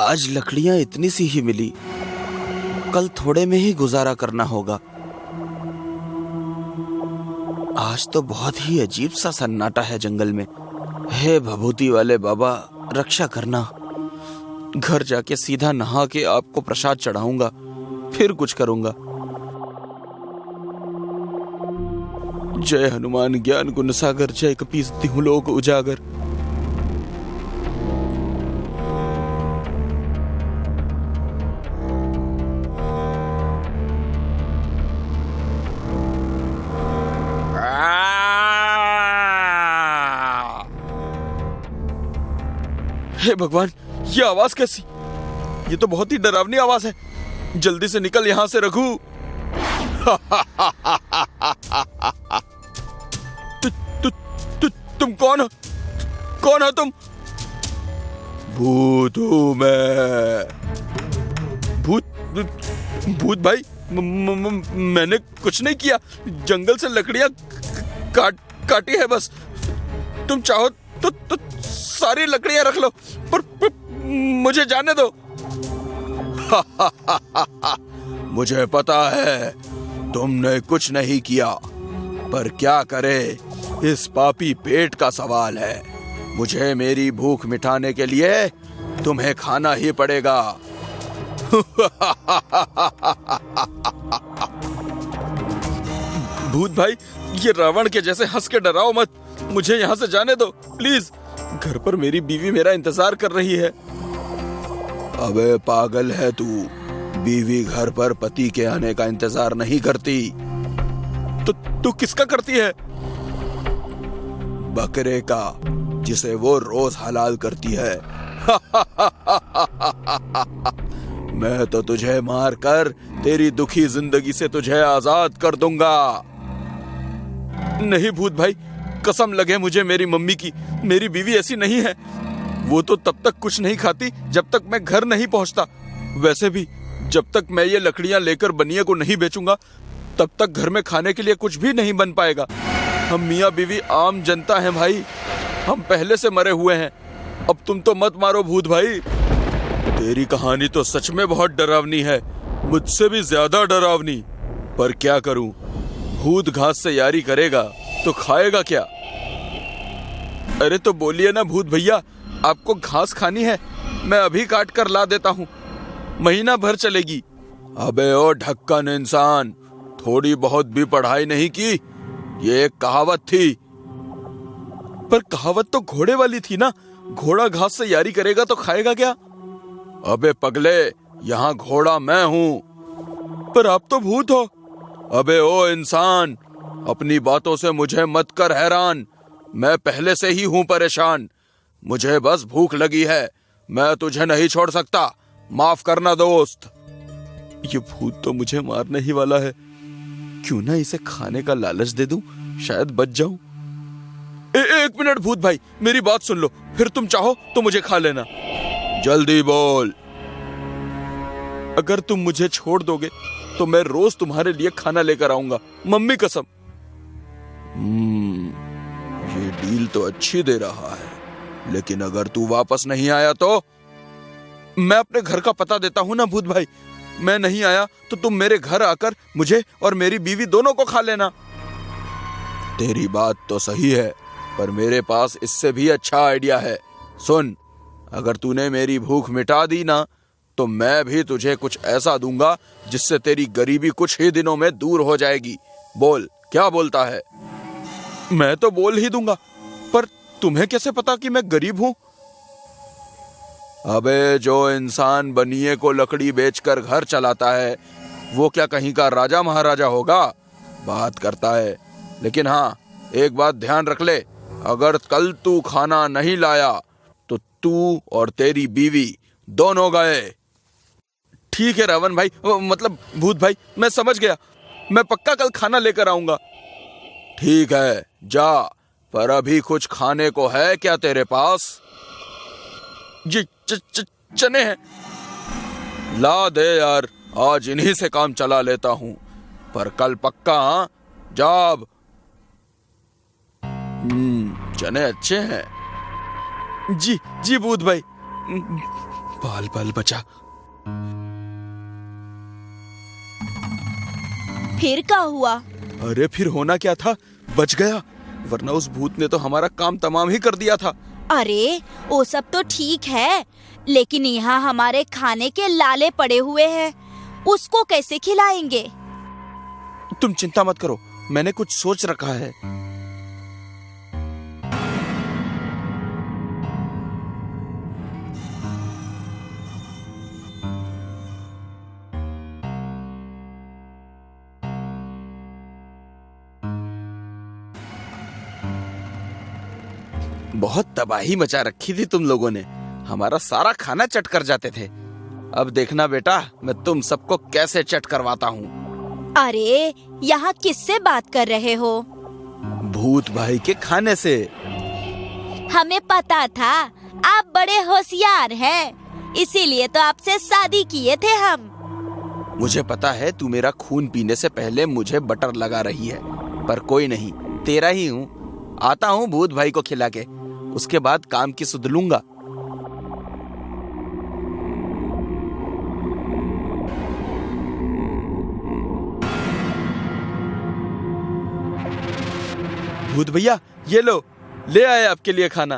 आज लकड़ियां इतनी सी ही मिली, कल थोड़े में ही गुजारा करना होगा। आज तो बहुत ही अजीब सा सन्नाटा है जंगल में। हे भभूति वाले बाबा, रक्षा करना। घर जाके सीधा नहा के आपको प्रसाद चढ़ाऊंगा, फिर कुछ करूंगा। जय हनुमान ज्ञान गुण सागर, जय कपीस तिहु लोक उजागर। हे भगवान, ये आवाज कैसी? ये तो बहुत ही डरावनी आवाज है। जल्दी से निकल यहां से रघु। तुम कौन हो? कौन हो तुम? भूत हूं मैं। भूत भाई, मैंने कुछ नहीं किया। जंगल से लकड़ियां काटी है बस। तुम चाहो तो सारी लकड़ियां रख लो, पर मुझे जाने दो। मुझे पता है तुमने कुछ नहीं किया, पर क्या करे, इस पापी पेट का सवाल है। मुझे मेरी भूख मिटाने के लिए तुम्हें खाना ही पड़ेगा। भूत भाई, ये रावण के जैसे हंस के डराओ मत। मुझे यहाँ से जाने दो प्लीज। घर पर मेरी बीवी मेरा इंतजार कर रही है। अबे पागल है तू? बीवी घर पर पति के आने का इंतजार नहीं करती। तो तू किसका करती है? बकरे का, जिसे वो रोज हलाल करती है। मैं तो तुझे मारकर तेरी दुखी जिंदगी से तुझे आजाद कर दूंगा। नहीं भूत भाई, कसम लगे मुझे मेरी मम्मी की, मेरी बीवी ऐसी नहीं है। वो तो तब तक कुछ नहीं खाती जब तक मैं घर नहीं पहुंचता। वैसे भी जब तक मैं ये लकड़ियां लेकर बनिए को नहीं बेचूंगा, तब तक घर में खाने के लिए कुछ भी नहीं बन पाएगा। हम मियाँ बीवी आम जनता हैं भाई, हम पहले से मरे हुए हैं। अब तुम तो मत मारो भूत भाई। तेरी कहानी तो सच में बहुत डरावनी है, मुझसे भी ज्यादा डरावनी। पर क्या करूं, भूत घास से यारी करेगा तो खाएगा क्या? अरे तो बोलिए ना भूत भैया, आपको घास खानी है? मैं अभी काट कर ला देता हूँ, महीना भर चलेगी। अबे ओ ढक्कन इंसान, थोड़ी बहुत भी पढ़ाई नहीं की? ये एक कहावत थी। पर कहावत तो घोड़े वाली थी ना, घोड़ा घास से यारी करेगा तो खाएगा क्या? अबे पगले, यहाँ घोड़ा मैं हूँ। पर आप तो भूत हो। अबे ओ इंसान, अपनी बातों से मुझे मत कर हैरान। मैं पहले से ही हूँ परेशान। मुझे बस भूख लगी है, मैं तुझे नहीं छोड़ सकता। माफ करना दोस्त। ये भूत तो मुझे मारने ही वाला है। क्यों ना इसे खाने का लालच दे दूं, शायद बच जाऊं। एक मिनट भूत भाई, मेरी बात सुन लो, फिर तुम चाहो तो मुझे खा लेना। जल्दी बोल। अगर तुम मुझे छोड़ दोगे तो मैं रोज तुम्हारे लिए खाना लेकर आऊंगा, मम्मी कसम। ये डील तो अच्छी दे रहा है, लेकिन अगर तू वापस नहीं आया तो? मैं अपने घर का पता देता हूं ना भूत भाई। मैं नहीं आया तो तुम मेरे घर आकर मुझे और मेरी बीवी दोनों को खा लेना। तेरी बात तो सही है, पर मेरे पास इससे भी अच्छा आइडिया है। सुन, अगर तूने मेरी भूख मिटा दी ना, तो मैं भी तुझे कुछ ऐसा दूंगा जिससे तेरी गरीबी कुछ ही दिनों में दूर हो जाएगी। बोल, क्या बोलता है? मैं तो बोल ही दूंगा, पर तुम्हें कैसे पता कि मैं गरीब हूं? अबे जो इंसान बनिए को लकड़ी बेचकर घर चलाता है, वो क्या कहीं का राजा महाराजा होगा? बात करता है। लेकिन हाँ, एक बात ध्यान रख ले, अगर कल तू खाना नहीं लाया तो तू और तेरी बीवी दोनों गए। ठीक है रावण भाई, मतलब भूत भाई, मैं समझ गया। मैं पक्का कल खाना लेकर आऊंगा। ठीक है, जा। पर अभी कुछ खाने को है क्या तेरे पास? जी चने हैं। ला दे यार, आज इन्हीं से काम चला लेता हूं, पर कल पक्का। हाँ, जाब। चने अच्छे हैं। जी भूत भाई, बाल बाल बचा। फिर क्या हुआ? अरे फिर होना क्या था, बच गया, वरना उस भूत ने तो हमारा काम तमाम ही कर दिया था। अरे वो सब तो ठीक है, लेकिन यहाँ हमारे खाने के लाले पड़े हुए हैं, उसको कैसे खिलाएंगे? तुम चिंता मत करो, मैंने कुछ सोच रखा है। बहुत तबाही मचा रखी थी तुम लोगों ने, हमारा सारा खाना चट कर जाते थे। अब देखना बेटा, मैं तुम सबको कैसे चट करवाता हूँ। अरे यहाँ किससे बात कर रहे हो? भूत भाई के खाने से। हमें पता था आप बड़े होशियार हैं, इसीलिए तो आपसे शादी किए थे हम। मुझे पता है तू मेरा खून पीने से पहले मुझे बटर लगा रही है, पर कोई नहीं, तेरा ही हूँ। आता हूँ भूत भाई को खिला के, उसके बाद काम की सुध लूंगा। भूत भैया ये लो, ले आए आपके लिए खाना।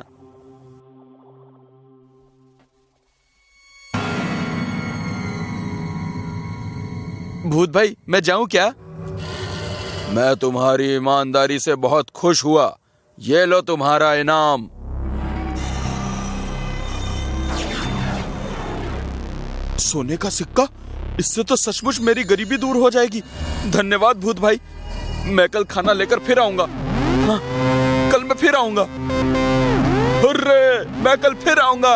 भूत भाई मैं जाऊं क्या? मैं तुम्हारी ईमानदारी से बहुत खुश हुआ, ये लो तुम्हारा इनाम। सोने का सिक्का, इससे तो सचमुच मेरी गरीबी दूर हो जाएगी। धन्यवाद भूत भाई, मैं कल खाना लेकर फिर आऊंगा। हाँ, कल मैं फिर आऊंगा। हुर्रे, मैं कल फिर आऊंगा।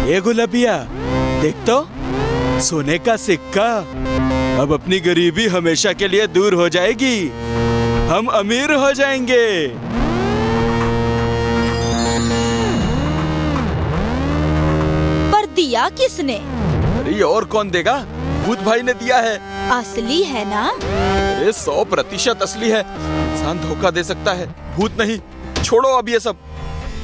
ये गुलाबिया देख तो, सोने का सिक्का। अब अपनी गरीबी हमेशा के लिए दूर हो जाएगी, हम अमीर हो जाएंगे। पर दिया किसने? अरे और कौन देगा, भूत भाई ने दिया है। असली है ना? अरे 100% असली है, इंसान धोखा दे सकता है, भूत नहीं। छोड़ो अब ये सब,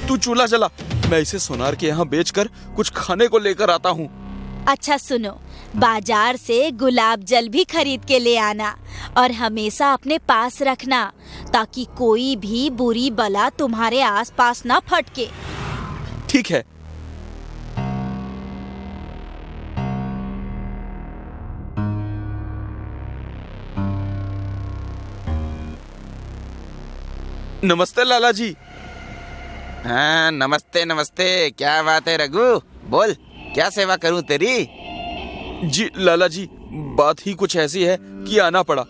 तू चूल्हा जला, मैं इसे सोनार के यहाँ बेचकर कुछ खाने को लेकर आता हूँ। अच्छा सुनो, बाजार से गुलाब जल भी खरीद के ले आना और हमेशा अपने पास रखना, ताकि कोई भी बुरी बला तुम्हारे आसपास ना फटके। ठीक है। नमस्ते लाला जी। हाँ नमस्ते नमस्ते, क्या बात है रघु, बोल क्या सेवा करूं तेरी? जी लाला जी, बात ही कुछ ऐसी है कि आना पड़ा।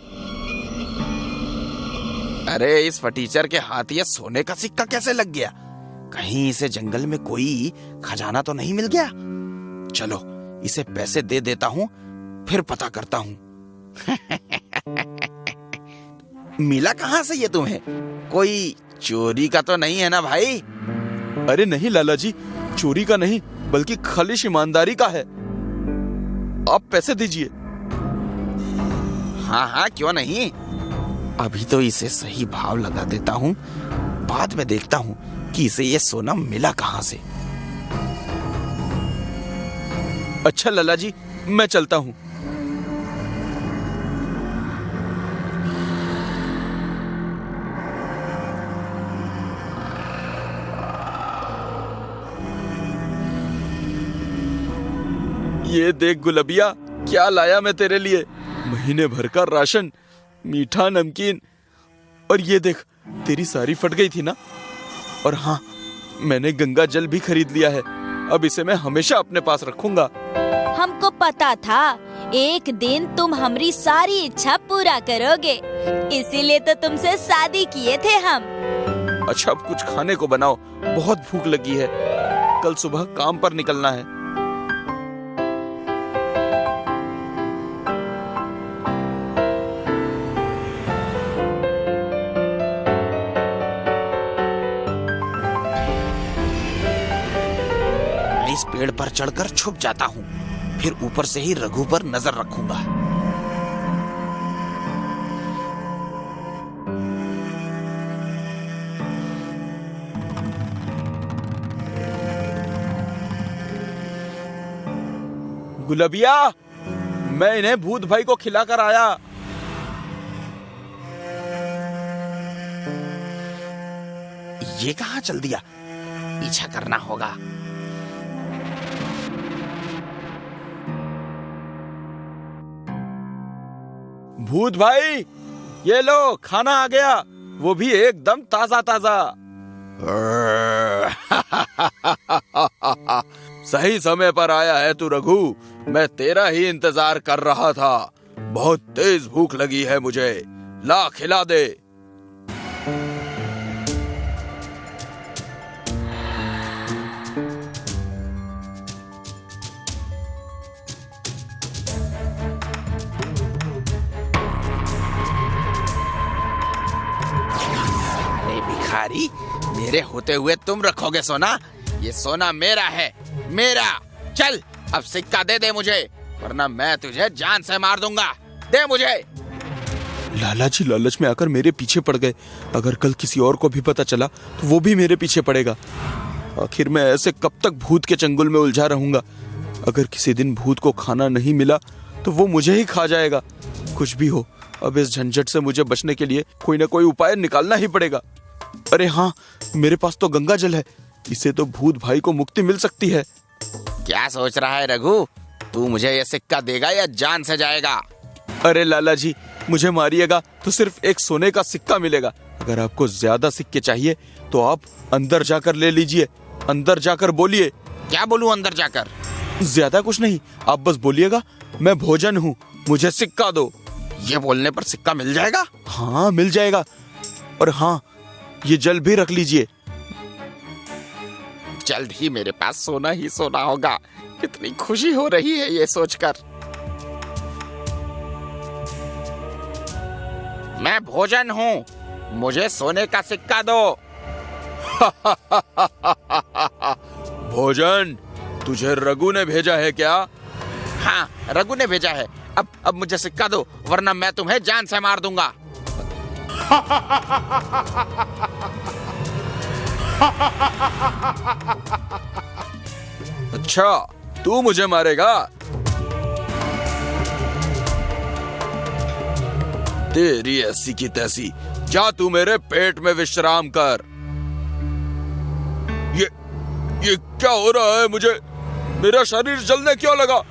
अरे इस फटीचर के हाथ ये सोने का सिक्का कैसे लग गया? कहीं इसे जंगल में कोई खजाना तो नहीं मिल गया? चलो इसे पैसे दे देता हूँ, फिर पता करता हूँ। मिला कहाँ से ये तुम्हें? कोई चोरी का तो नहीं है ना भाई? अरे नहीं लाला जी, चोरी का नहीं, बल्कि खालिश ईमानदारी का है। आप पैसे दीजिए। हाँ हाँ क्यों नहीं, अभी तो इसे सही भाव लगा देता हूँ, बाद में देखता हूँ कि इसे ये सोना मिला कहाँ से। अच्छा लाला जी, मैं चलता हूँ। ये देख गुलबिया, क्या लाया मैं तेरे लिए, महीने भर का राशन, मीठा नमकीन। और ये देख, तेरी साड़ी फट गई थी ना, और हाँ, मैंने गंगा जल भी खरीद लिया है, अब इसे मैं हमेशा अपने पास रखूंगा। हमको पता था एक दिन तुम हमारी सारी इच्छा पूरा करोगे, इसीलिए तो तुमसे शादी किए थे हम। अच्छा अब कुछ खाने को बनाओ, बहुत भूख लगी है, कल सुबह काम पर निकलना है। इस पेड़ पर चढ़कर छुप जाता हूँ, फिर ऊपर से ही रघु पर नजर रखूंगा। गुलबिया, मैं इन्हें भूत भाई को खिलाकर आया। ये कहाँ चल दिया? पीछा करना होगा। भूत भाई, ये लो खाना आ गया, वो भी एकदम ताजा ताजा। सही समय पर आया है तू रघु, मैं तेरा ही इंतजार कर रहा था। बहुत तेज भूख लगी है मुझे, ला खिला दे। अरे भिखारी, मेरे होते हुए तुम रखोगे सोना? ये सोना मेरा है, मेरा। चल अब सिक्का दे दे मुझे, वरना मैं तुझे जान से मार दूंगा। दे मुझे। लाला जी लालच में आकर मेरे पीछे पड़ गए। अगर कल किसी और को भी पता चला तो वो भी मेरे पीछे पड़ेगा। आखिर मैं ऐसे कब तक भूत के चंगुल में उलझा रहूंगा? अगर किसी दिन भूत को खाना नहीं मिला तो वो मुझे ही खा जाएगा। कुछ भी हो, अब इस झंझट से मुझे बचने के लिए कोई ना कोई उपाय निकालना ही पड़ेगा। अरे हाँ, मेरे पास तो गंगा जल है, इससे तो भूत भाई को मुक्ति मिल सकती है। क्या सोच रहा है रघु? तू मुझे ये सिक्का देगा या जान से जाएगा? अरे लाला जी, मुझे मारिएगा तो सिर्फ एक सोने का सिक्का मिलेगा। अगर आपको ज्यादा सिक्के चाहिए तो आप अंदर जाकर ले लीजिए। अंदर जाकर बोलिए। क्या बोलूं अंदर जाकर? ज्यादा कुछ नहीं, आप बस बोलिएगा, मैं भोजन हूँ, मुझे सिक्का दो। ये बोलने पर सिक्का मिल जाएगा? हाँ मिल जाएगा। और हाँ, ये जल भी रख लीजिए। जल्द ही मेरे पास सोना ही सोना होगा। कितनी खुशी हो रही है ये सोचकर। मैं भोजन हूँ, मुझे सोने का सिक्का दो। भोजन? तुझे रघु ने भेजा है क्या? हाँ, रघु ने भेजा है। अब मुझे सिक्का दो, वरना मैं तुम्हें जान से मार दूंगा। अच्छा, तू मुझे मारेगा? तेरी ऐसी की तैसी, जा तू मेरे पेट में विश्राम कर। ये क्या हो रहा है मुझे? मेरा शरीर जलने क्यों लगा?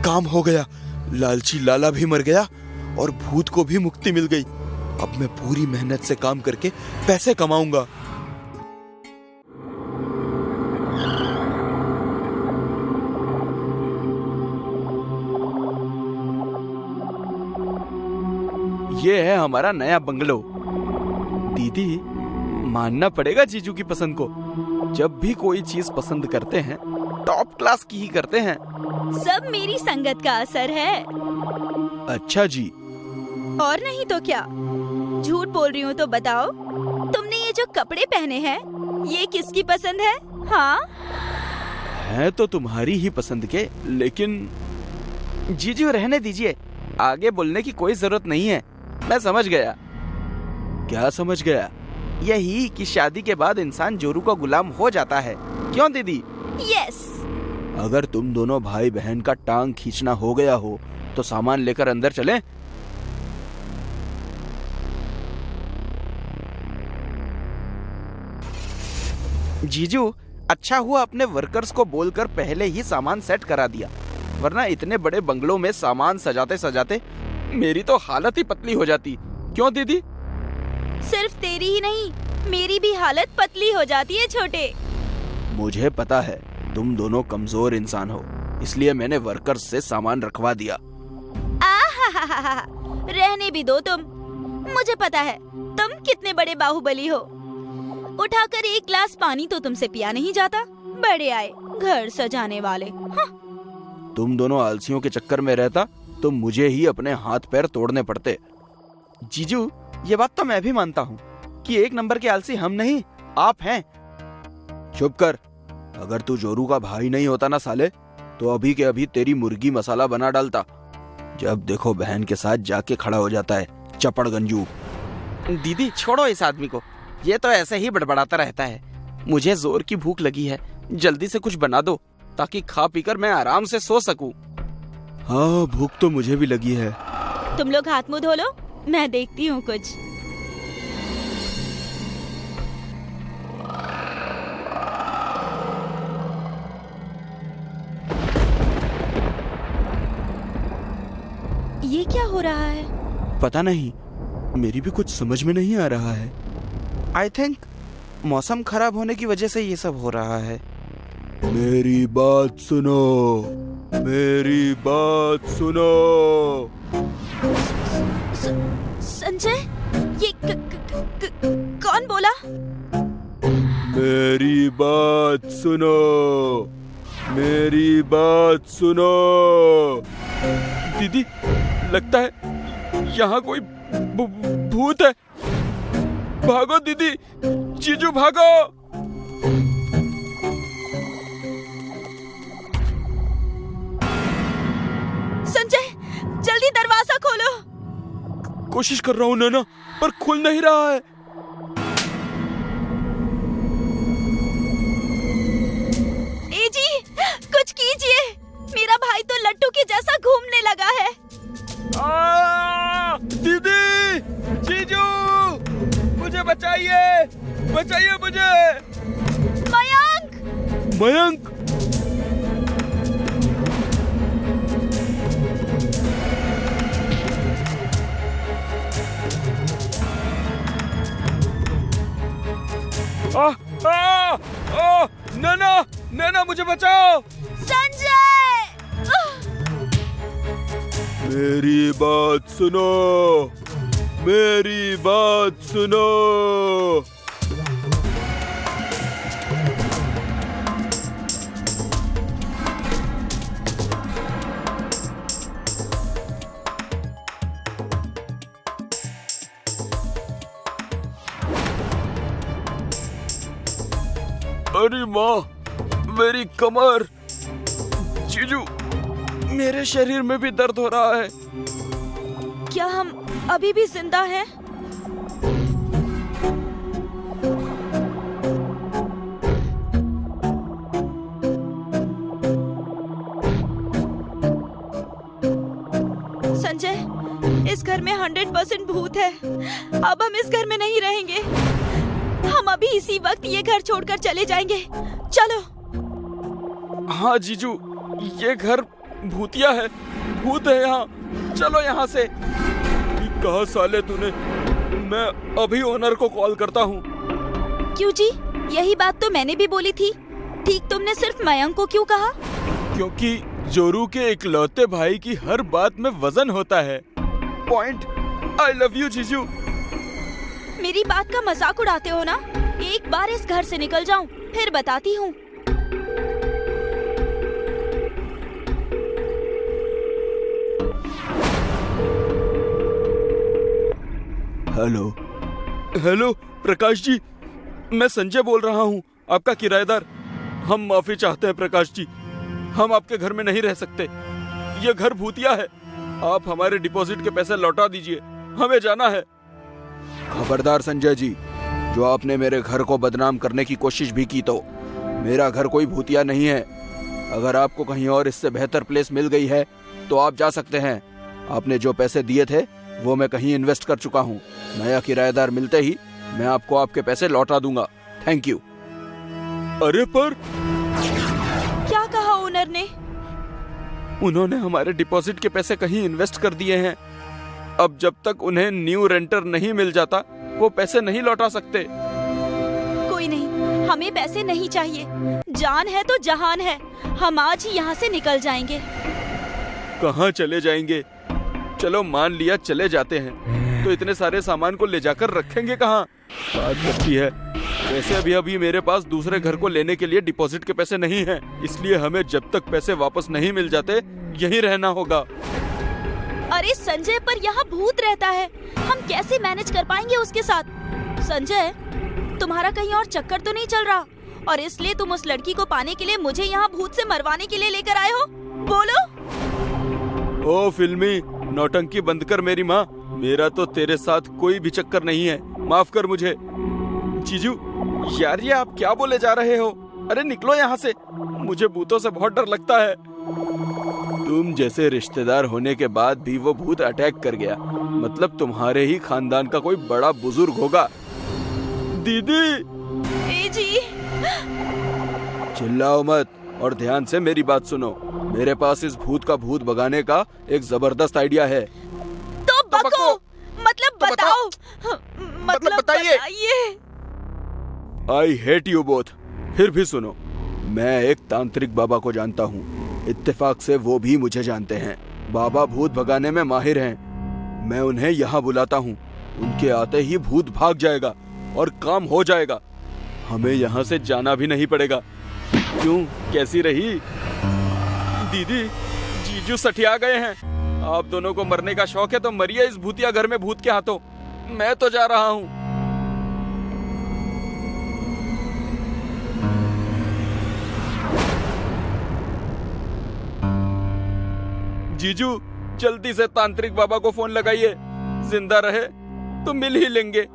काम हो गया, लालची लाला भी मर गया और भूत को भी मुक्ति मिल गई। अब मैं पूरी मेहनत से काम करके पैसे कमाऊंगा। ये है हमारा नया बंगलो। दीदी, मानना पड़ेगा जीजू की पसंद को। जब भी कोई चीज पसंद करते हैं, टॉप क्लास की ही करते हैं। सब मेरी संगत का असर है। अच्छा जी। और नहीं तो क्या? झूठ बोल रही हूँ तो बताओ, तुमने ये जो कपड़े पहने हैं, ये किसकी पसंद है? हाँ, है तो तुम्हारी ही पसंद के, लेकिन जीजू रहने दीजिए, आगे बोलने की कोई जरूरत नहीं है। मैं समझ गया। क्या समझ गया? यही कि शादी के बाद इंसान जोरू का गुलाम हो जाता है। क्यों दीदी? यस। अगर तुम दोनों भाई बहन का टांग खींचना हो गया हो तो सामान लेकर अंदर चलें। जीजू, अच्छा हुआ अपने वर्कर्स को बोलकर पहले ही सामान सेट करा दिया, वरना इतने बड़े बंगलों में सामान सजाते सजाते मेरी तो हालत ही पतली हो जाती। क्यों दीदी? सिर्फ तेरी ही नहीं, मेरी भी हालत पतली हो जाती है छोटे। मुझे पता है तुम दोनों कमजोर इंसान हो, इसलिए मैंने वर्कर्स से सामान रखवा दिया। आहाहाहा, रहने भी दो तुम। मुझे पता है तुम कितने बड़े बाहुबली हो। उठाकर एक गिलास पानी तो तुमसे पिया नहीं जाता। बड़े आए घर सजाने वाले। हाँ। तुम दोनों आलसियों के चक्कर में रहता तो मुझे ही अपने हाथ पैर तोड़ने पड़ते। जीजू, ये बात तो मैं भी मानता हूँ कि एक नंबर के आलसी हम नहीं, आप हैं। चुप कर। अगर तू जोरू का भाई नहीं होता ना साले, तो अभी के अभी तेरी मुर्गी मसाला बना डालता। जब देखो बहन के साथ जाके खड़ा हो जाता है, चपड़ गंजू। दीदी छोड़ो इस आदमी को, ये तो ऐसे ही बड़बड़ाता रहता है। मुझे जोर की भूख लगी है, जल्दी से कुछ बना दो ताकि खा पीकर मैं आराम से सो सकूं। हाँ, भूख तो मुझे भी लगी है। तुम लोग हाथ मुंह धो लो, मैं देखती हूँ कुछ। ये क्या हो रहा है? पता नहीं, मेरी भी कुछ समझ में नहीं आ रहा है। आई थिंक मौसम खराब होने की वजह से ये सब हो रहा है। मेरी बात सुनो, मेरी बात सुनो। संजय, ये कौन बोला? मेरी बात सुनो, मेरी बात सुनो। दीदी, लगता है यहाँ कोई भूत है। भागो दीदी, जीजू भागो। संजय, जल्दी दरवाजा खोलो। कोशिश कर रहा हूँ नैना, पर खुल नहीं रहा है। ए जी, कुछ कीजिए, मेरा भाई तो लट्टू के जैसा घूमने लगा है। दीदी, जीजू, मुझे बचाइए, बचाइए मुझे। मयंक! मयंक! नैना, नैना मुझे बचाओ। संजय! मेरी बात सुनो, मेरी बात सुनो। अरे माँ, मेरी कमर। जीजू, मेरे शरीर में भी दर्द हो रहा है। क्या हम अभी भी जिंदा हैं? संजय, इस घर में 100% भूत है। अब हम इस घर में नहीं रहेंगे। हम अभी इसी वक्त ये घर छोड़कर चले जाएंगे। चलो। हाँ जीजू, ये घर भूतिया है, भूत है यहाँ। चलो यहाँ से। कहा साले तूने? मैं अभी ओनर को कॉल करता हूँ। क्यों जी? यही बात तो मैंने भी बोली थी। ठीक तुमने सिर्फ मयंक को क्यों कहा? क्योंकि जोरू के इकलौते भाई की हर बात में वजन होता है। पॉइंट। आई लव यू जीजू। मेरी बात का मजाक उड़ाते हो ना? एक बार इस घर से निकल जाऊं, फिर बताती हूँ। हेलो, हेलो प्रकाश जी, मैं संजय बोल रहा हूँ, आपका किराएदार। हम माफी चाहते हैं प्रकाश जी, हम आपके घर में नहीं रह सकते। ये घर भूतिया है। आप हमारे डिपॉजिट के पैसे लौटा दीजिए, हमें जाना है। खबरदार संजय जी, जो आपने मेरे घर को बदनाम करने की कोशिश भी की तो मेरा घर कोई भूतिया नहीं है। अगर आपको कहीं और इससे बेहतर प्लेस मिल गई है तो आप जा सकते हैं। आपने जो पैसे दिए थे वो मैं कहीं इन्वेस्ट कर चुका हूँ। नया किराएदार मिलते ही मैं आपको आपके पैसे लौटा दूंगा। Thank you. अरे पर क्या कहा ओनर ने? उन्होंने हमारे डिपॉजिट के पैसे कहीं इन्वेस्ट कर दिए हैं। अब जब तक उन्हें न्यू रेंटर नहीं मिल जाता वो पैसे नहीं लौटा सकते। कोई नहीं, हमें पैसे नहीं चाहिए। जान है तो जहान है। हम आज ही यहाँ से निकल जाएंगे। कहाँ चले जाएंगे? चलो मान लिया चले जाते हैं, तो इतने सारे सामान को ले जाकर रखेंगे कहाँ? बात करती है। वैसे अभी मेरे पास दूसरे घर को लेने के लिए डिपॉजिट के पैसे नहीं हैं, इसलिए हमें जब तक पैसे वापस नहीं मिल जाते यहीं रहना होगा। अरे संजय, पर यहाँ भूत रहता है, हम कैसे मैनेज कर पाएंगे उसके साथ? संजय, तुम्हारा कहीं और चक्कर तो नहीं चल रहा? और इसलिए तुम उस लड़की को पाने के लिए मुझे यहाँ भूत से मरवाने के लिए लेकर आए हो? बोलो। ओ फिल्मी, नौटंकी बंद कर मेरी माँ। मेरा तो तेरे साथ कोई भी चक्कर नहीं है, माफ कर मुझे। जीजू, यार ये आप क्या बोले जा रहे हो? अरे निकलो यहाँ से, मुझे भूतों से बहुत डर लगता है। तुम जैसे रिश्तेदार होने के बाद भी वो भूत अटैक कर गया, मतलब तुम्हारे ही खानदान का कोई बड़ा बुजुर्ग होगा। दीदी ए जी, चिल्लाओ मत और ध्यान से मेरी बात सुनो। मेरे पास इस भूत का भूत भगाने का एक जबरदस्त आइडिया है। तो बको, मतलब तो बताओ, मतलब बताइए। I hate you both. फिर भी सुनो, मैं एक तांत्रिक बाबा को जानता हूँ। इत्तेफाक से वो भी मुझे जानते हैं। बाबा भूत भगाने में माहिर हैं। मैं उन्हें यहाँ बुलाता हूँ, उनके आते ही भूत भाग जाएगा और काम हो जाएगा। हमें यहाँ से जाना भी नहीं पड़ेगा। क्यों, कैसी रही? दीदी, जीजू सठिया गए हैं। आप दोनों को मरने का शौक है तो मरिए इस भूतिया घर में भूत के हाथों। मैं तो जा रहा हूँ। जीजू, जल्दी से तांत्रिक बाबा को फोन लगाइए। जिंदा रहे तो मिल ही लेंगे।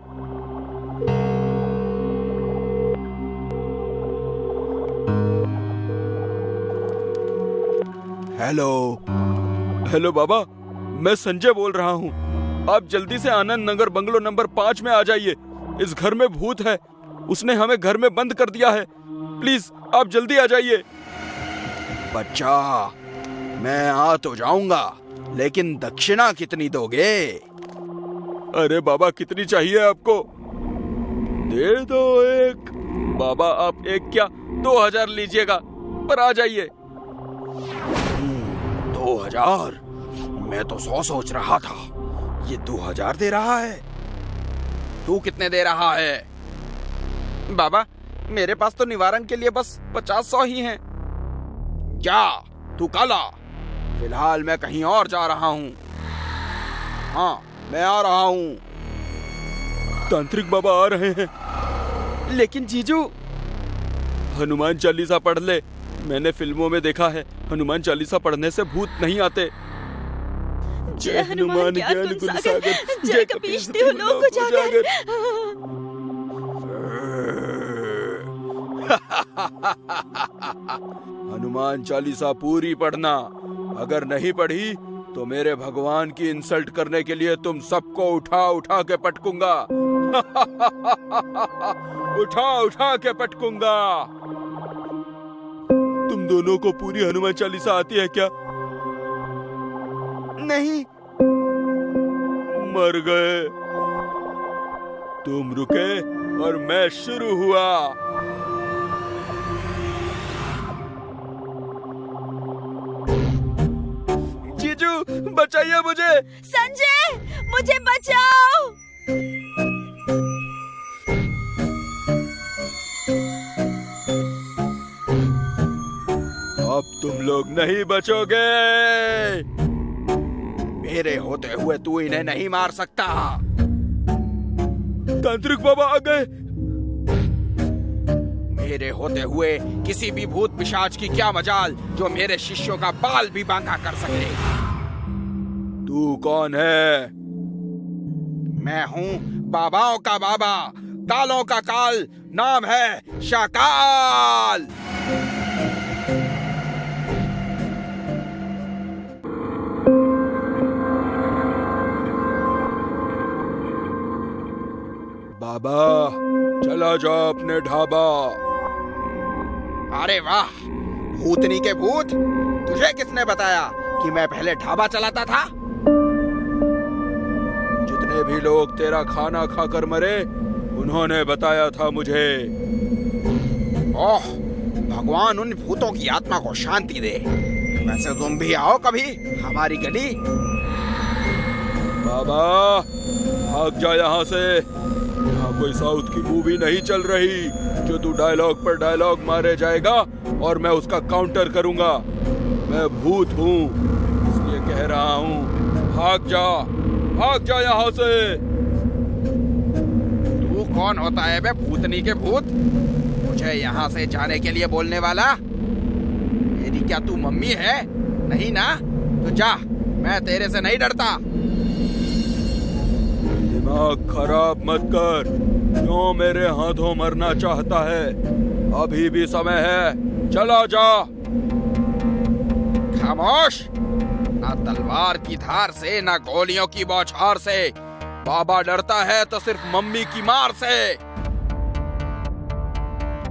हेलो। हेलो बाबा, मैं संजय बोल रहा हूँ। आप जल्दी से आनंद नगर बंगलो नंबर 5 में आ जाइए। इस घर में भूत है, उसने हमें घर में बंद कर दिया है। प्लीज आप जल्दी आ जाइए। बच्चा, मैं आ तो जाऊंगा, लेकिन दक्षिणा कितनी दोगे? अरे बाबा, कितनी चाहिए आपको? दे दो एक। बाबा, आप एक क्या 2000 लीजिएगा, पर आ जाइए। 2000? मैं तो 100 सोच रहा था। ये 2000 दे रहा है। तू कितने दे रहा है? बाबा, मेरे पास तो निवारण के लिए बस 50-100 ही हैं। जा, तू काला। फिलहाल मैं कहीं और जा रहा हूँ। हाँ, मैं आ रहा हूँ। तांत्रिक बाबा आ रहे हैं। लेकिन जीजू, हनुमान चालीसा पढ़ ले। मैंने फिल्मों में देखा है, हनुमान चालीसा पढ़ने से भूत नहीं आते। जय हनुमान ज्ञान गुण सागर, जय कपीश तिहु लोक उजागर। हनुमान चालीसा पूरी पढ़ना। अगर नहीं पढ़ी तो मेरे भगवान की इंसल्ट करने के लिए तुम सबको उठा उठा के पटकूंगा। उठा उठा के पटकूंगा। तुम दोनों को पूरी हनुमान चालीसा आती है क्या? नहीं। मर गए। तुम रुके और मैं शुरू हुआ। जीजू, बचाइए मुझे। संजय, मुझे बचाओ। अब तुम लोग नहीं बचोगे। मेरे होते हुए तू इन्हें नहीं मार सकता। तांत्रिक बाबा आ गए। मेरे होते हुए किसी भी भूत पिशाच की क्या मजाल जो मेरे शिष्यों का बाल भी बांका कर सके। तू कौन है? मैं हूँ बाबाओं का बाबा, कालों का काल। नाम है शाकाल। बाबा, चला जा अपने ढाबा। अरे वाह, भूतनी के भूत। तुझे किसने बताया कि मैं पहले ढाबा चलाता था? जितने भी लोग तेरा खाना खाकर मरे, उन्होंने बताया था मुझे। ओह, भगवान उन भूतों की आत्मा को शांति दे। वैसे तुम भी आओ कभी हमारी गली। बाबा, भाग जा यहाँ से। यहाँ कोई साउथ की मूवी नहीं चल रही जो तू डायलॉग पर डायलॉग मारे जाएगा और मैं उसका काउंटर करूंगा। मैं भूत हूँ, इसलिए कह रहा हूँ, भाग जा यहाँ से। तू कौन होता है बे भूतनी के भूत? मुझे यहाँ से जाने के लिए बोलने वाला? मेरी क्या तू मम्मी है? नहीं ना? तो जा, मैं तेरे से नहीं डरता। दिमाग खराब मत कर। क्यों मेरे हाथों मरना चाहता है? अभी भी समय है, चला जा। खामोश, ना तलवार की धार से ना गोलियों की बौछार से। बाबा डरता है तो सिर्फ मम्मी की मार से।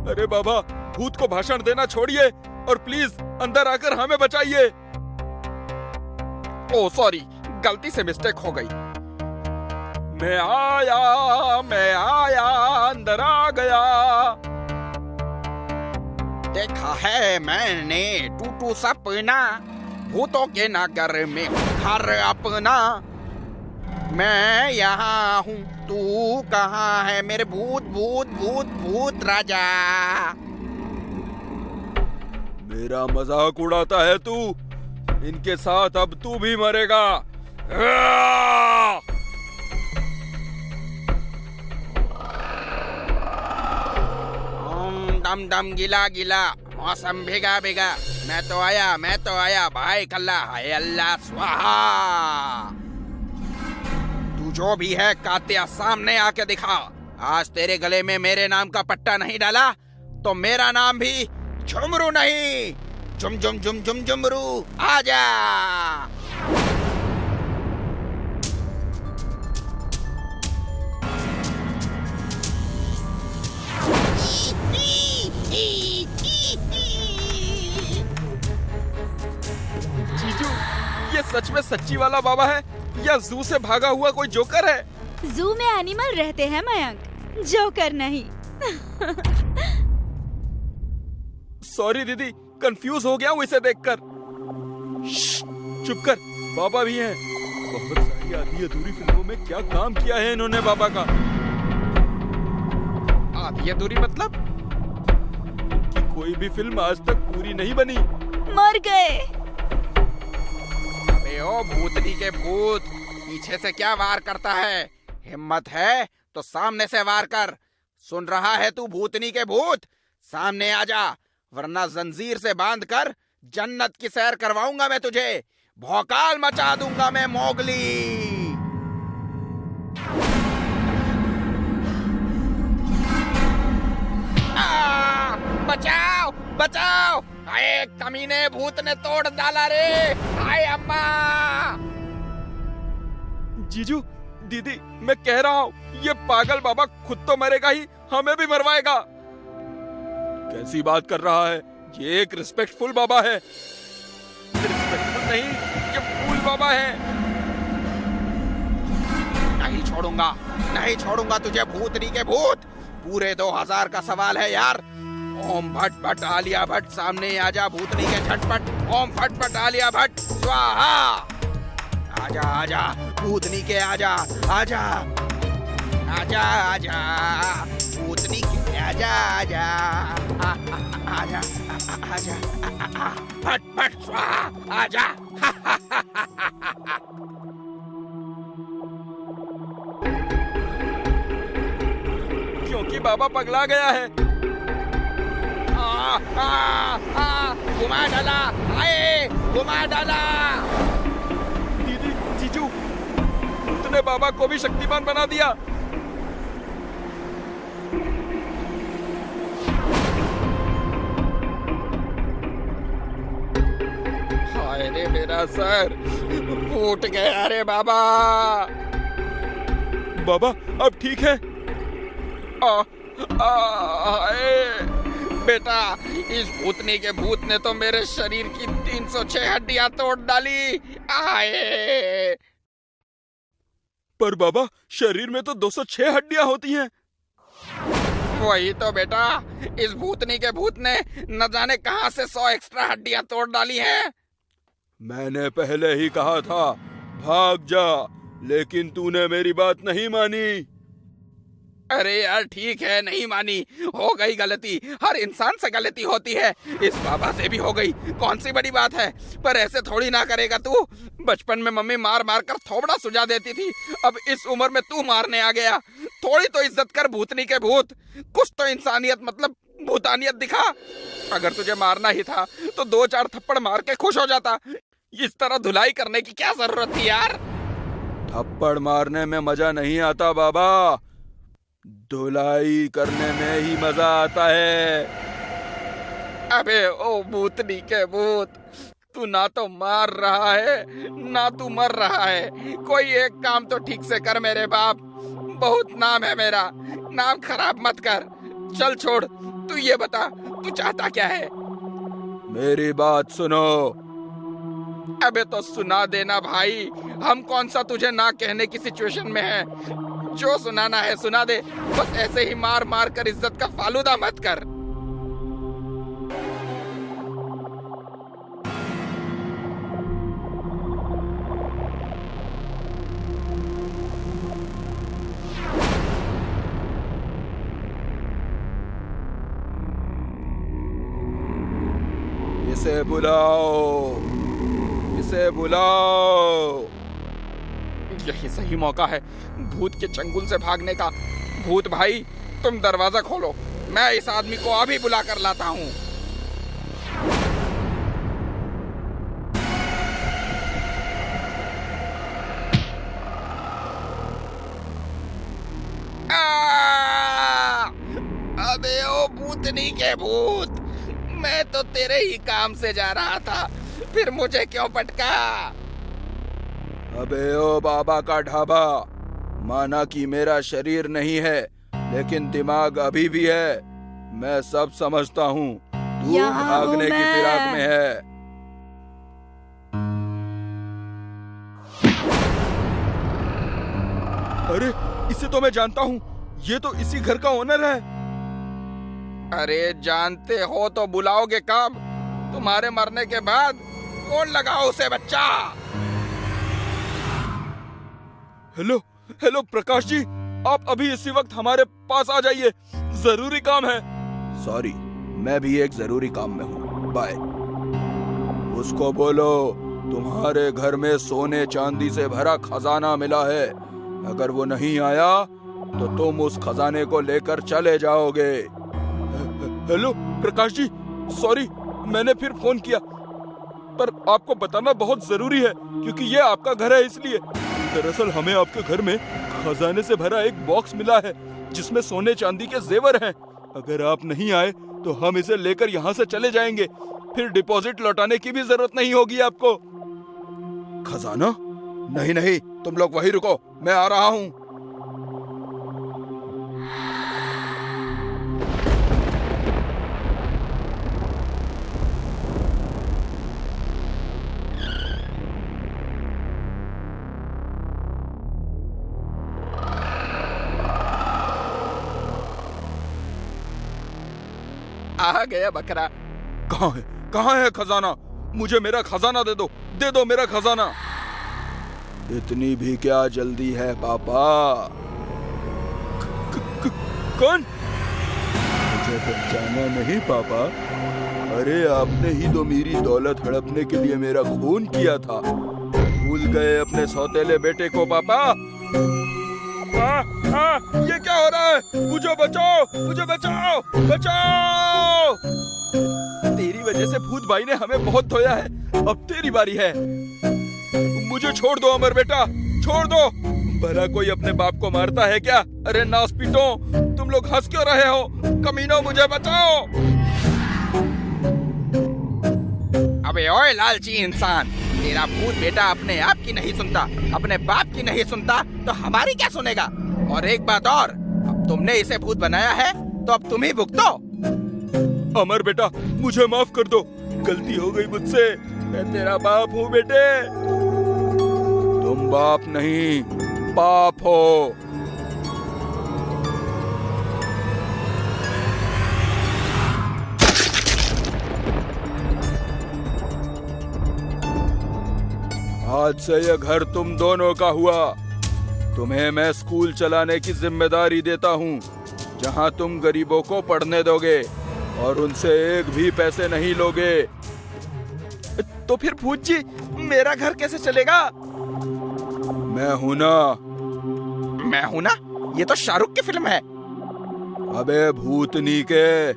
अरे बाबा, भूत को भाषण देना छोड़िए और प्लीज अंदर आकर हमें बचाइए। ओ सॉरी, गलती से मिस्टेक हो गई। मैं आया, अंदर आ गया। देखा है मैंने टूटू सपना, भूतों के नगर में घर अपना। मैं यहाँ हूँ, तू कहाँ है मेरे भूत भूत भूत भूत राजा। मेरा मजाक उड़ाता है तू, इनके साथ अब तू भी मरेगा। डम डम गिला गिला, मौसम भिगा भिगा। मैं तो आया भाई कल्ला, हाय अल्लाह स्वाहा। तू जो भी है कात्या, सामने आके दिखा। आज तेरे गले में मेरे नाम का पट्टा नहीं डाला तो मेरा नाम भी झुमरू नहीं। झुम झुम झुम झुम झुमरू, आजा। जीजू, ये सच में सच्ची वाला बाबा है या जू से भागा हुआ कोई जोकर है? जू में एनिमल रहते हैं मयंक, जोकर नहीं। सॉरी दीदी, कंफ्यूज हो गया हूँ इसे देखकर। चुप कर, बाबा भी हैं। बहुत सारी आधी अधूरी फिल्मों में क्या काम किया है इन्होंने बाबा का। आधी अधूरी मतलब? कि कोई भी फिल्म आज तक पूरी नहीं बनी। मर गए। अबे ओ भूतनी के भूत, पीछे से क्या वार करता है? हिम्मत है तो सामने से वार कर। सुन रहा है तू भूतनी के भूत? सामने आजा, वरना जंजीर से बांध कर जन्नत की सैर करवाऊंगा मैं तुझे। भौकाल मचा दूंगा मैं मोगली। बचाओ बचाओ, आए कमीने, भूत ने तोड़ डाला रे। हाय अम्मा। जीजू, दीदी, मैं कह रहा हूँ ये पागल बाबा खुद तो मरेगा ही, हमें भी मरवाएगा। कैसी बात कर रहा है? ये एक रिस्पेक्टफुल बाबा है। रिस्पेक्टफुल नहीं, ये फूल बाबा है। नहीं छोड़ूंगा तुझे भूतनी के भूत। पूरे 2000 का सवाल है यार। ओम भट भट आलिया भट, सामने आजा भूतनी के झटपट। ओम फट फट आलिया भट स्वाहा। आजा आजा भूतनी के, आजा आजा आजा आजा भूतनी के, आजा आजा आजा आजा फट फट स्वाहा, आजा। क्योंकि बाबा पगला गया है। घुमा डाला, आए घुमा डाला। दीदी, जीजू, तूने बाबा को भी शक्तिमान बना दिया। हाय रे मेरा सर, फूट गया रे बाबा। बाबा अब ठीक है? बेटा, इस भूतनी के भूत ने तो मेरे शरीर की 306 हड्डियां तोड़ डाली। आए। पर बाबा, शरीर में तो 206 हड्डियां होती हैं। वही तो बेटा, इस भूतनी के भूत ने न जाने कहां से 100 एक्स्ट्रा हड्डियां तोड़ डाली हैं। मैंने पहले ही कहा था भाग जा, लेकिन तूने मेरी बात नहीं मानी। अरे यार ठीक है, नहीं मानी, हो गई गलती। हर इंसान से गलती होती है, इस बाबा से भी हो गई, कौन सी बड़ी बात है। पर ऐसे थोड़ी ना करेगा तू। बचपन में मम्मी मार मार कर थोबड़ा सुझा देती थी, अब इस उम्र में तू मारने आ गया। थोड़ी तो इज्जत कर भूतनी के भूत, कुछ तो इंसानियत मतलब भूतानियत दिखा। अगर तुझे मारना ही था तो 2-4 थप्पड़ मार के खुश हो जाता। इस तरह धुलाई करने की क्या जरूरत थी यार। थप्पड़ मारने में मजा नहीं आता बाबा, धुलाई करने में ही मजा आता है। अबे ओ भूतनी के भूत, तू ना तो मार रहा है ना तू मर रहा है। कोई एक काम तो ठीक से कर मेरे बाप, बहुत नाम है मेरा, नाम खराब मत कर। चल छोड़, तू ये बता तू चाहता क्या है? मेरी बात सुनो। अबे तो सुना देना भाई, हम कौन सा तुझे ना कहने की सिचुएशन में है। जो सुनाना है सुना दे, बस ऐसे ही मार मार कर इज्जत का फालूदा मत कर। इसे बुलाओ, इसे बुलाओ। यही सही मौका है भूत के चंगुल से भागने का। भूत भाई तुम दरवाजा खोलो, मैं इस आदमी को अभी बुला कर लाता हूँ। अबे ओ भूतनी के भूत, मैं तो तेरे ही काम से जा रहा था, फिर मुझे क्यों पटका? अबे ओ बाबा का ढाबा, माना कि मेरा शरीर नहीं है लेकिन दिमाग अभी भी है। मैं सब समझता हूँ। तू यहाँ भागने हूँ की मैं। फिराक में है। अरे इसे तो मैं जानता हूँ, ये तो इसी घर का ओनर है। अरे जानते हो तो बुलाओगे कब? तुम्हारे मरने के बाद कौन लगाओ उसे बच्चा? हेलो हेलो प्रकाश जी, आप अभी इसी वक्त हमारे पास आ जाइए, जरूरी काम है। सॉरी, मैं भी एक जरूरी काम में हूँ, बाय। उसको बोलो तुम्हारे घर में सोने चांदी से भरा खजाना मिला है। अगर वो नहीं आया तो तुम उस खजाने को लेकर चले जाओगे। हेलो प्रकाश जी, सॉरी मैंने फिर फोन किया, पर आपको बताना बहुत जरूरी है क्योंकि ये आपका घर है इसलिए। दरअसल हमें आपके घर में खजाने से भरा एक बॉक्स मिला है जिसमें सोने चांदी के जेवर हैं। अगर आप नहीं आए तो हम इसे लेकर यहाँ से चले जाएंगे, फिर डिपॉजिट लौटाने की भी जरूरत नहीं होगी आपको। खजाना? नहीं नहीं, तुम लोग वहीं रुको, मैं आ रहा हूँ। आ गया बकरा। कहाँ है खजाना? मुझे मेरा खजाना दे दो मेरा खजाना। इतनी भी क्या जल्दी है पापा? कौन? मुझे पहचाना नहीं पापा? अरे आपने ही तो मेरी दौलत हड़पने के लिए मेरा खून किया था। भूल गए अपने सौतेले बेटे को पापा? ये क्या हो रहा है? मुझे बचाओ, मुझे बचाओ, बचाओ! तेरी वजह से भूत भाई ने हमें बहुत धोया है, अब तेरी बारी है। मुझे छोड़ दो अमर बेटा, छोड़ दो। भला कोई अपने बाप को मारता है क्या? अरे नास पीटो, तुम लोग हंस क्यों रहे हो? कमीनों मुझे बचाओ! अबे ओए लालची इंसान, तेरा भूत बेटा अपने आप की नहीं सुनता, अपने बाप की नहीं सुनता, तो हमारी क्या सुनेगा? और एक बात और, अब तुमने इसे भूत बनाया है तो अब तुम ही भुगतो। अमर बेटा मुझे माफ कर दो, गलती हो गई मुझसे। मैं तेरा बाप हूँ बेटे। तुम बाप नहीं, बाप हो। आज से यह घर तुम दोनों का हुआ। तुम्हें मैं स्कूल चलाने की जिम्मेदारी देता हूँ, जहाँ तुम गरीबों को पढ़ने दोगे और उनसे एक भी पैसे नहीं लोगे। तो फिर भूत जी मेरा घर कैसे चलेगा? मैं हूं ना। मैं हूं ना? ये तो शाहरुख की फिल्म है। अबे भूतनी के।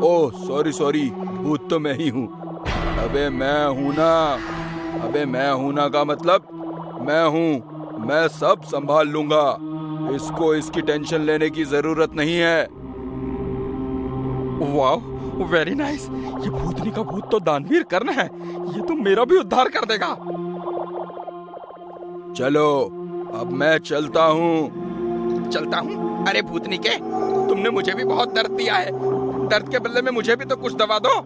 ओह सॉरी, भूत तो मैं ही हूँ। अबे मैं हूं ना। अबे मैं हूं ना का मतलब मैं हूँ, मैं सब संभाल लूंगा। इसको इसकी टेंशन लेने की जरूरत नहीं है। वाह वेरी नाइस। ये भूतनी का भूत तो दानवीर कर्ण है, ये तो मेरा भी उद्धार कर देगा। चलो अब मैं चलता हूँ। चलता हूँ? अरे भूतनी के, तुमने मुझे भी बहुत दर्द दिया है, दर्द के बदले में मुझे भी तो कुछ दवा दो।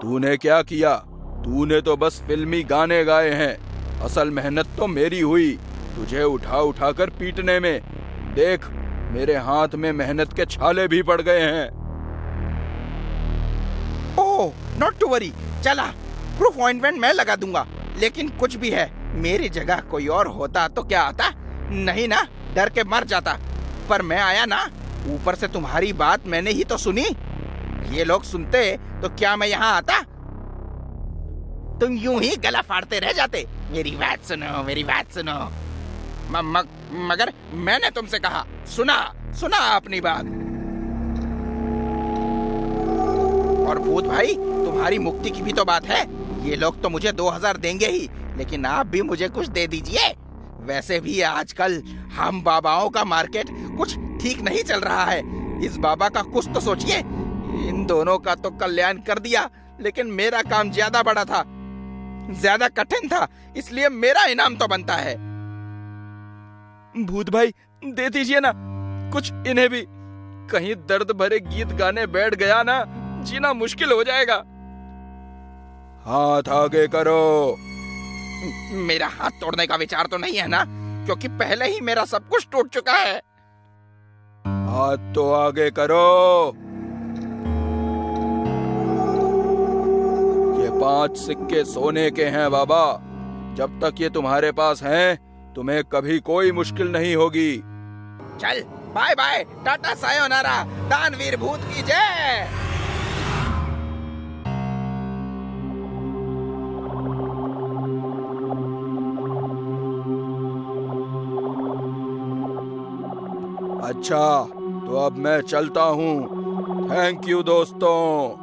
तूने क्या किया? तूने तो बस फिल्मी गाने गाए हैं, असल मेहनत तो मेरी हुई तुझे उठा उठा कर पीटने में। देख मेरे हाथ में मेहनत के छाले भी पड़ गए हैं। ओह नॉट टू वरी, चला प्रूफ ऑइंटमेंट मैं लगा दूंगा। लेकिन कुछ भी है, मेरी जगह कोई और होता तो क्या आता? नहीं ना, डर के मर जाता। पर मैं आया ना, ऊपर से तुम्हारी बात मैंने ही तो सुनी। ये लोग सुनते तो क्या मैं यहाँ आता? तुम यूं ही गला फाड़ते रह जाते। मेरी बात सुनो, मेरी बात सुनो। मगर मैंने तुमसे कहा, सुना अपनी बात। और भूत भाई, तुम्हारी मुक्ति की भी तो बात है। ये लोग तो मुझे 2000 देंगे ही, लेकिन आप भी मुझे कुछ दे दीजिए। वैसे भी आजकल हम बाबाओं का मार्केट कुछ ठीक नहीं चल रहा है। इस बाबा का कुछ तो सोचिए। इन दोनों का तो कल्याण कर दिया, लेकिन मेरा काम ज्यादा बड़ा था, ज्यादा कठिन था, इसलिए मेरा इनाम तो बनता है। भूत भाई दे दीजिए ना कुछ इन्हें भी। कहीं दर्द भरे गीत गाने बैठ गया ना, जीना मुश्किल हो जाएगा। हाथ आगे करो। मेरा हाथ तोड़ने का विचार तो नहीं है ना, क्योंकि पहले ही मेरा सब कुछ टूट चुका है। हाथ तो आगे करो। ये 5 सिक्के सोने के हैं बाबा। जब तक ये तुम्हारे पास हैं, तुम्हें कभी कोई मुश्किल नहीं होगी। चल बाय बाय, टाटा सायोनारा, दानवीर भूत की जय। अच्छा तो अब मैं चलता हूँ। थैंक यू दोस्तों।